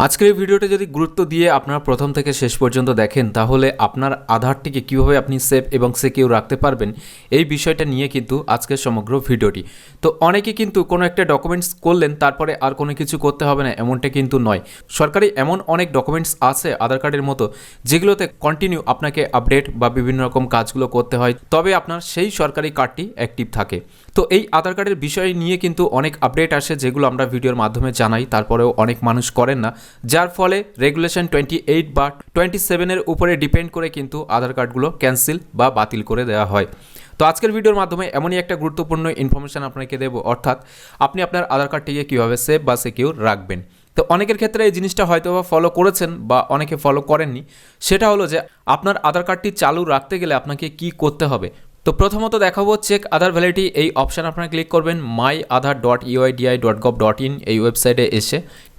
আজকের এই ভিডিওটা যদি গুরুত্ব দিয়ে আপনারা প্রথম থেকে শেষ পর্যন্ত দেখেন তাহলে আপনার আধারটিকে কীভাবে আপনি সেফ এবং সিকিউর রাখতে পারবেন এই বিষয়টা নিয়ে কিন্তু আজকের সমগ্র ভিডিওটি। তো অনেকে কিন্তু কোনো একটা ডকুমেন্টস করলেন তারপরে আর কোনো কিছু করতে হবে না এমনটা কিন্তু নয়। সরকারি এমন অনেক ডকুমেন্টস আছে আধার কার্ডের মতো যেগুলোতে কন্টিনিউ আপনাকে আপডেট বা বিভিন্ন রকম কাজগুলো করতে হয়, তবে আপনার সেই সরকারি কার্ডটি অ্যাক্টিভ থাকে। তো এই আধার কার্ডের বিষয় নিয়ে কিন্তু অনেক আপডেট আসে যেগুলো আমরা ভিডিওর মাধ্যমে জানাই, তারপরেও অনেক মানুষ করেন না, যার ফলে রেগুলেশন 28 বা 27-এর উপরে ডিপেন্ড করে কিন্তু আধার কার্ডগুলো ক্যান্সেল বা বাতিল করে দেওয়া হয়। তো আজকের ভিডিওর মাধ্যমে এমনই একটা গুরুত্বপূর্ণ ইনফরমেশন আপনাকে দেবো, অর্থাৎ আপনি আপনার আধার কার্ডটিকে কীভাবে সেফ বা সিকিউর রাখবেন। তো অনেকের ক্ষেত্রে এই জিনিসটা হয়তো বা ফলো করেছেন বা অনেকে ফলো করেননি। সেটা হলো যে আপনার আধার কার্ডটি চালু রাখতে গেলে আপনাকে কি করতে হবে। তো প্রথমত দেখাবো চেক আধার ভ্যালিডিটি, এই অপশান আপনারা ক্লিক করবেন myaadhar.uidi.gov.in এই ওয়েবসাইটে এসে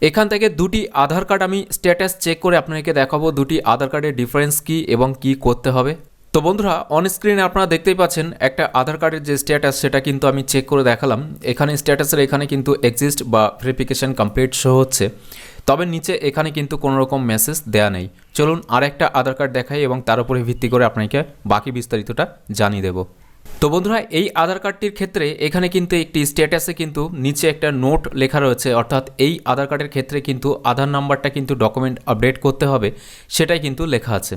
এখান থেকে দুটি আধার কার্ড আমি স্ট্যাটাস চেক করে আপনাকে দেখাবো দুটি আধার কার্ডের ডিফারেন্স কী এবং কি করতে হবে। তো বন্ধুরা, অন স্ক্রিনে আপনারা দেখতেই পাচ্ছেন একটা আধার কার্ডের যে স্ট্যাটাস সেটা কিন্তু আমি চেক করে দেখালাম। এখানে স্ট্যাটাসের এখানে কিন্তু এক্সিস্ট বা ভেরিফিকেশন কমপ্লিট শো হচ্ছে, তবে নিচে এখানে কিন্তু কোনো রকম মেসেজ দেয়া নেই। চলুন আরেকটা আধার কার্ড দেখাই এবং তার উপরে ভিত্তি করে আপনাকে বাকি বিস্তারিতটা জানিয়ে দেব। তো বন্ধুরা, এই আধার কার্ডটির ক্ষেত্রে এখানে কিন্তু একটি স্ট্যাটাসে কিন্তু নিচে একটা নোট লেখা রয়েছে, অর্থাৎ এই আধার কার্ডের ক্ষেত্রে কিন্তু আধার নাম্বারটা কিন্তু ডকুমেন্ট আপডেট করতে হবে সেটাই কিন্তু লেখা আছে।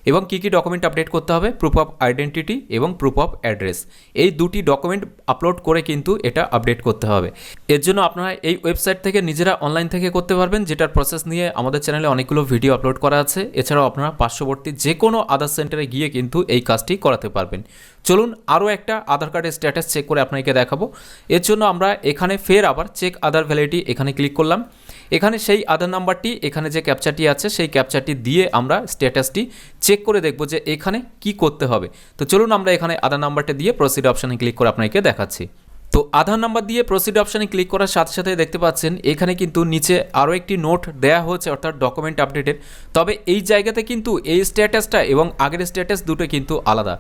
এবং কী কী ডকুমেন্ট আপডেট করতে হবে, প্রুফ অফ আইডেন্টিটি এবং প্রুফ অফ অ্যাড্রেস, এই দুটি ডকুমেন্ট আপলোড করে কিন্তু এটা আপডেট করতে হবে। এর জন্য আপনারা এই ওয়েবসাইট থেকে নিজেরা অনলাইন থেকে করতে পারবেন, যেটার প্রসেস নিয়ে আমাদের চ্যানেলে অনেকগুলো ভিডিও আপলোড করা আছে। এছাড়াও আপনারা পার্শ্ববর্তী যে কোনো আধার সেন্টারে গিয়ে কিন্তু এই কাজটি করাতে পারবেন। চলুন আরও একটা আধার কার্ডের স্ট্যাটাস চেক করে আপনাকে দেখাবো। এর জন্য আমরা এখানে ফের আবার চেক আধার ভ্যালিডিটি এখানে ক্লিক করলাম। এখানে সেই আধার নাম্বারটি, এখানে যে ক্যাপচারটি আছে সেই ক্যাপচারটি দিয়ে আমরা স্ট্যাটাসটি চেক করে দেখব যে এখানে কি করতে হবে। তো চলুন আমরা এখানে আধার নাম্বারটা দিয়ে প্রসিড অপশানে ক্লিক করে আপনাকে দেখাচ্ছি। তো আধার নাম্বার দিয়ে প্রসিড অপশানে ক্লিক করার সাথে সাথে দেখতে পাচ্ছেন এখানে কিন্তু নিচে আরও একটি নোট দেয়া হয়েছে, অর্থাৎ ডকুমেন্ট আপডেটের। তবে এই জায়গাতে কিন্তু এই স্ট্যাটাসটা এবং আগের স্ট্যাটাস দুটো কিন্তু আলাদা।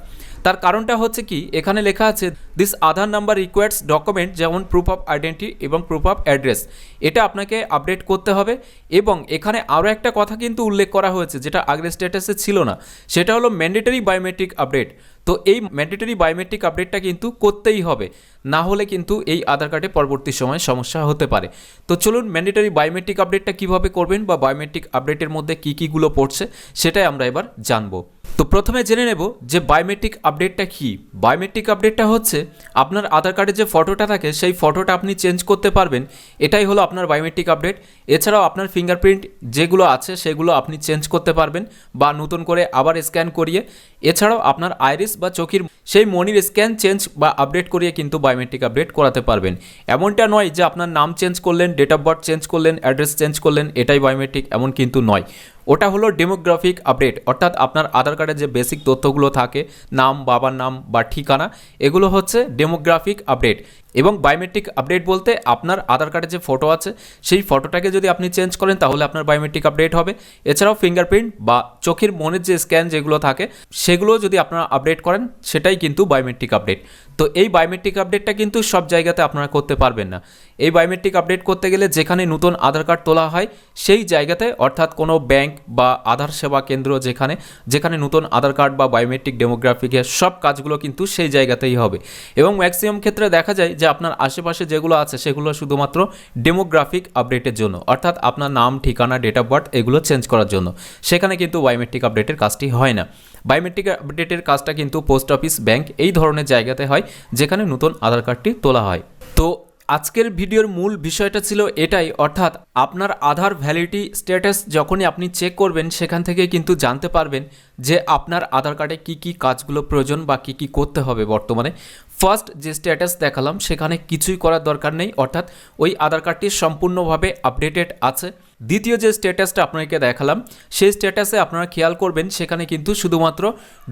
তার কারণটা হচ্ছে কি, এখানে লেখা আছে this Aadhaar number requires document, যেমন প্রুফ অফ আইডেন্টিটি এবং প্রুফ অফ অ্যাড্রেস, এটা আপনাকে আপডেট করতে হবে। এবং এখানে আরও একটা কথা কিন্তু উল্লেখ করা হয়েছে যেটা আগের স্ট্যাটাসে ছিল না, সেটা হলো ম্যান্ডেটরি বায়োমেট্রিক আপডেট। তো এই ম্যান্ডেটরি বায়োমেট্রিক আপডেটটা কিন্তু করতেই হবে, না হলে কিন্তু এই আধার কার্ডে পরবর্তী সময়ে সমস্যা হতে পারে। তো চলুন ম্যান্ডেটরি বায়োমেট্রিক আপডেটটা কীভাবে করবেন বা বায়োমেট্রিক আপডেটের মধ্যে কী কীগুলো পড়ছে সেটাই আমরা এবার জানবো। তো প্রথমে জেনে নেব যে বায়োমেট্রিক আপডেটটা কী। বায়োমেট্রিক আপডেটটা হচ্ছে আপনার আধার কার্ডে যে ফটোটা থাকে সেই ফটোটা আপনি চেঞ্জ করতে পারবেন, এটাই হলো আপনার বায়োমেট্রিক আপডেট। এছাড়াও আপনার ফিঙ্গারপ্রিন্ট যেগুলো আছে সেগুলো আপনি চেঞ্জ করতে পারবেন বা নতুন করে আবার স্ক্যান করিয়ে। এছাড়াও আপনার আইরিস বা চোখের সেই মনির স্ক্যান চেঞ্জ বা আপডেট করিয়ে কিন্তু বায়োমেট্রিক আপডেট করাতে পারবেন। এমনটা নয় যে আপনার নাম চেঞ্জ করলেন, ডেট অফ বার্থ চেঞ্জ করলেন, অ্যাড্রেস চেঞ্জ করলেন, এটাই বায়োমেট্রিক, এমন কিন্তু নয়। ওটা হলো ডেমোগ্রাফিক আপডেট, অর্থাৎ আপনার আধার কার্ডে যে বেসিক তথ্যগুলো থাকে, নাম, বাবার নাম বা ঠিকানা, এগুলো হচ্ছে ডেমোগ্রাফিক আপডেট। এবং বায়োমেট্রিক আপডেট বলতে আপনার আধার কার্ডে যে ফটো আছে সেই ফটোটাকে যদি আপনি চেঞ্জ করেন তাহলে আপনার বায়োমেট্রিক আপডেট হবে। এছাড়াও ফিঙ্গারপ্রিন্ট বা চোখের মনের যে স্ক্যান যেগুলো থাকে সেগুলো যদি আপনারা আপডেট করেন সেটাই কিন্তু বায়োমেট্রিক আপডেট। তো এই বায়োমেট্রিক আপডেটটা কিন্তু সব জায়গাতে আপনারা করতে পারবেন না। এই বায়োমেট্রিক আপডেট করতে গেলে যেখানে নতুন আধার কার্ড তোলা হয় সেই জায়গাতে, অর্থাৎ কোনো ব্যাংক বা আধার সেবা কেন্দ্র যেখানে যেখানে নতুন আধার কার্ড বা বায়োমেট্রিক ডেমোগ্রাফিকের সব কাজগুলো কিন্তু সেই জায়গাতেই হবে। এবং ম্যাক্সিমাম ক্ষেত্রে দেখা যায় যে আপনার আশেপাশে যেগুলো আছে সেগুলো শুধুমাত্র ডেমোগ্রাফিক আপডেটের জন্য, অর্থাৎ আপনার নাম, ঠিকানা, ডেট অফ বার্থ এগুলো চেঞ্জ করার জন্য। সেখানে কিন্তু বায়োমেট্রিক আপডেটের কাজটি হয় না। বায়োমেট্রিক আপডেটের কাজটা কিন্তু পোস্ট অফিস, ব্যাংক এই ধরনের জায়গাতে হয় যেখানে নতুন আধার কার্ডটি তোলা হয়। তো আজকের ভিডিওর মূল বিষয়টা ছিল এটাই, অর্থাৎ আপনার আধার ভ্যালিডিটি স্ট্যাটাস যখনই আপনি চেক করবেন সেখান থেকে কিন্তু জানতে পারবেন যে আপনার আধার কার্ডে কী কী কাজগুলো প্রয়োজন বা কী কী করতে হবে বর্তমানে। ফার্স্ট যে স্ট্যাটাস দেখালাম সেখানে কিছুই করার দরকার নেই, অর্থাৎ ওই আধার কার্ডটি সম্পূর্ণভাবে আপডেটেড আছে। দ্বিতীয় যে স্ট্যাটাসটা আপনাকে দেখালাম সেই স্ট্যাটাসে আপনারা খেয়াল করবেন সেখানে কিন্তু শুধুমাত্র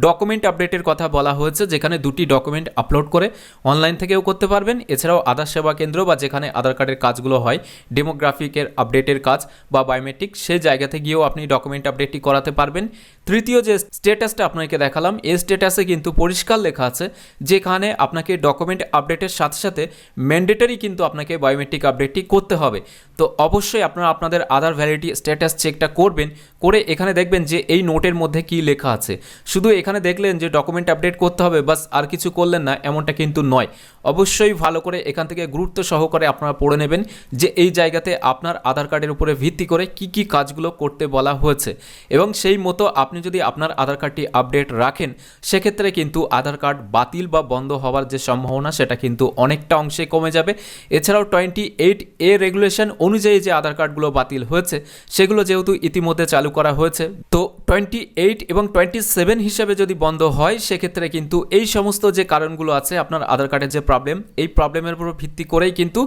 ডকুমেন্ট আপডেটের কথা বলা হয়েছে, যেখানে দুটি ডকুমেন্ট আপলোড করে অনলাইন থেকেও করতে পারবেন। এছাড়াও আধার সেবা কেন্দ্র বা যেখানে আধার কার্ডের কাজগুলো হয়, ডেমোগ্রাফিকের আপডেটের কাজ বা বায়োমেট্রিক, সেই জায়গাতে গিয়েও আপনি ডকুমেন্ট আপডেটটি করাতে পারবেন। তৃতীয় যে স্ট্যাটাসটা আপনাকে দেখালাম এই স্ট্যাটাসে কিন্তু পরিষ্কার লেখা আছে যেখানে আপনাকে ডকুমেন্ট আপডেটের সাথে সাথে ম্যান্ডেটরি কিন্তু আপনাকে বায়োমেট্রিক আপডেটটি করতে হবে। তো অবশ্যই আপনারা আপনাদের আধার ভ্যালিডিটি স্ট্যাটাস চেকটা করবেন, করে এখানে দেখবেন যে এই নোটের মধ্যে কি লেখা আছে। শুধু এখানে দেখলেন যে ডকুমেন্ট আপডেট করতে হবে বাস, আর কিছু করলেন না, এমনটা কিন্তু নয়। অবশ্যই ভালো করে এখান থেকে গুরুত্ব সহকারে আপনারা পড়ে নেবেন যে এই জায়গাতে আপনার আধার কার্ডের উপরে ভিত্তি করে কি কি কাজগুলো করতে বলা হয়েছে, এবং সেই মতো আপনি যদি আপনার আধার কার্ডটি আপডেট রাখেন সেক্ষেত্রে কিন্তু আধার কার্ড বাতিল বা বন্ধ হওয়ার যে সম্ভাবনা সেটা কিন্তু অনেকটা অংশে কমে যাবে। এছাড়াও 28A রেগুলেশন অনুযায়ী যে আধার কার্ডগুলো বাতিল হয়েছে সেগুলো যেহেতু ইতিমধ্যে চালু করা হয়েছে, তো 28 এবং 27 হিসাবে যদি বন্ধ হয় সেক্ষেত্রে কিন্তু এই সমস্ত যে কারণগুলো আছে আপনার আধার কার্ডের যে প্রবলেম, এই প্রবলেমের উপর ভিত্তি করেই কিন্তু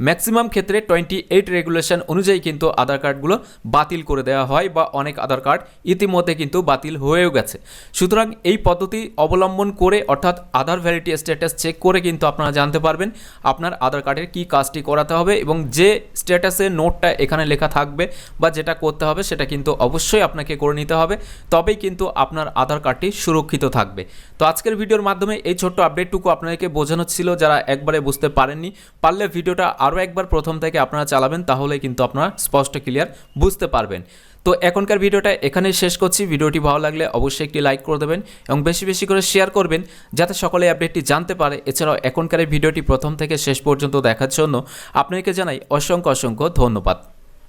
ম্যাক্সিমাম ক্ষেত্রে 28 রেগুলেশন অনুযায়ী কিন্তু আধার কার্ডগুলো বাতিল করে দেওয়া হয়, বা অনেক আধার কার্ড ইতিমধ্যে কিন্তু বাতিল হয়েও গেছে। সুতরাং এই পদ্ধতি অবলম্বন করে অর্থাৎ আধার ভ্যালিডিটি স্ট্যাটাস চেক করে কিন্তু আপনারা জানতে পারবেন আপনার আধার কার্ডের কী কাজটি করাতে হবে, এবং যে স্ট্যাটাসের নোটটা এখানে লেখা থাকবে বা যেটা করতে হবে সেটা কিন্তু অবশ্যই আপনাকে করে নিতে হবে, তবেই কিন্তু আপনার আধার কার্ডটি সুরক্ষিত থাকবে। তো আজকের ভিডিওর মাধ্যমে এই ছোট্ট আপডেটটুকু আপনাদেরকে বোঝানো ছিল, যারা একবারে বুঝতে পারেননি পারলে ভিডিওটা আরও একবার প্রথম থেকে আপনারা চালাবেন, তাহলে কিন্তু আপনারা স্পষ্ট ক্লিয়ার বুঝতে পারবেন। তো এখনকার ভিডিওটা এখানেই শেষ করছি। ভিডিওটি ভালো লাগলে অবশ্যই একটি লাইক করে দেবেন এবং বেশি বেশি করে শেয়ার করবেন যাতে সকলে আপডেটটি জানতে পারে। এছাড়াও এখনকার এই ভিডিওটি প্রথম থেকে শেষ পর্যন্ত দেখার জন্য আপনাকে জানাই অসংখ্য অসংখ্য ধন্যবাদ।